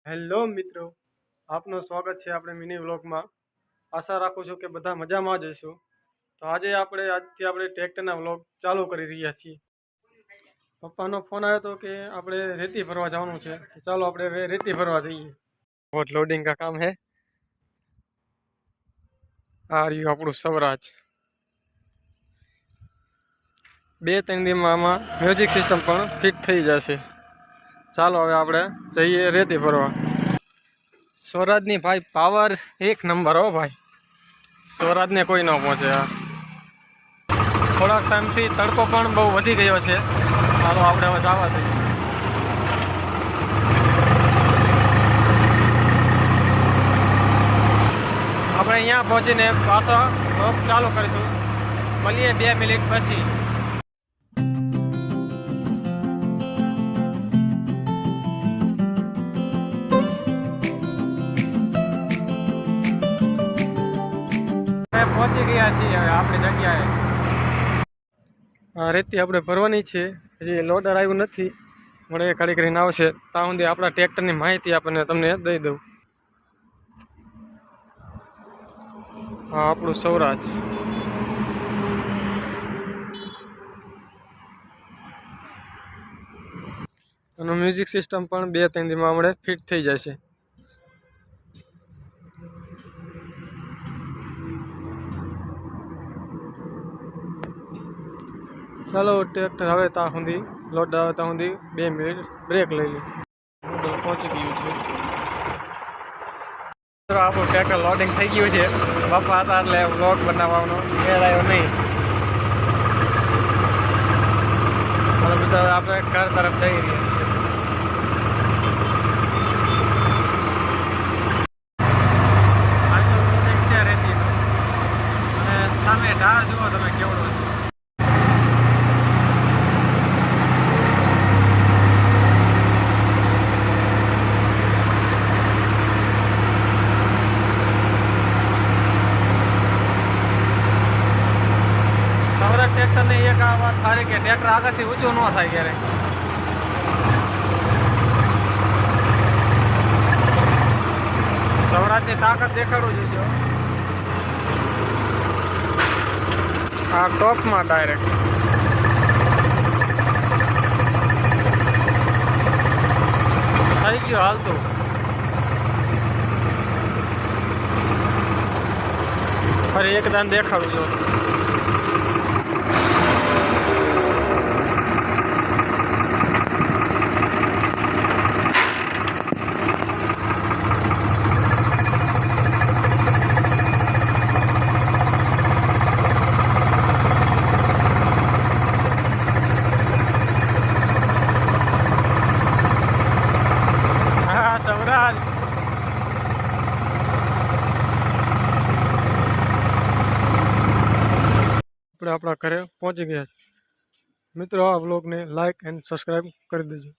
Hello મિત્રો, આપનું સ્વાગત છે આપણે મિની વ્લોગમાં। આશા રાખું છું કે બધા મજામાં જ હશો। તો આજથી આપણે ટ્રેક્ટરના વ્લોગ ચાલુ કરી રહ્યા છીએ। પપ્પાનો ફોન આવ્યો હતો કે આપણે રેતી ભરવા જવાનું છે, તો ચાલો આપણે હવે રેતી ભરવા જઈએ। बहुत लोडिंग का काम है। आ रही આપણું સ્વરાજ 2-3 દિવસમાં આમાં મ્યુઝિક સિસ્ટમ પણ ફિટ થઈ જશે। ચાલો હવે આપણે જઈએ રેતી ભરવા। સ્વરાજની ભાઈ પાવર એક નંબર હો ભાઈ, સ્વરાજને કોઈ ન પહોંચે। થોડાક ટાઈમથી તડકો પણ બહુ વધી ગયો છે। ચાલો આપણે હવે જવા દઈએ। આપણે અહીંયા પહોંચીને પાછો વ્લોગ ચાલુ કરીશું। મળીએ 2 મિનિટ પછી। પહોંચી ગયા છીએ હવે આપણી જગ્યાએ। રેતી આપણે ભરવાની છે, હજી લોડર આવ્યું નથી, મળે ઘડી કરીને આવશે। ત્યાં સુધી આપણા ટ્રેક્ટરની માહિતી આપણને તમને દઈ દઉં। હા, આપણું સ્વરાજ। એનું મ્યુઝિક સિસ્ટમ પણ 2-3 દિવસમાં આપણે ફિટ થઈ જશે। ચાલો ટ્રેક્ટર આવે ત્યાં સુધી, લોડ આવે ત્યાં સુધી 2 મિનિટ બ્રેક લઈ લઈએ। પહોંચી ગયું છે આપણું ટ્રેક્ટર, લોડિંગ થઈ ગયું છે। બાપા હતા એટલે વ્લોગ બનાવવાનો મેળ આવ્યો નહીં। બધા આપણે ઘર તરફ જઈ રહ્યા છીએ। લોડિંગ છે રેતીનું, અને સામે ઢાળ જુઓ તમે કેવડો છે। ટ્રેક્ટરની એક આ વાત સારી કે ટ્રેક્ટર આગળથી ઊંચું ન થાય ક્યારે। સ્વરાજની તાકાત દેખાડું જોઈએ। આ ટોપમાં ડાયરેક્ટ થઈ ગયું હાલતું। ફરી એક દાન દેખાડું જોઈએ। આપણે આપણા ઘરે પહોંચી ગયા છે। મિત્રો, આ વ્લોગને લાઈક એન્ડ સબસ્ક્રાઈબ કરી દેજો।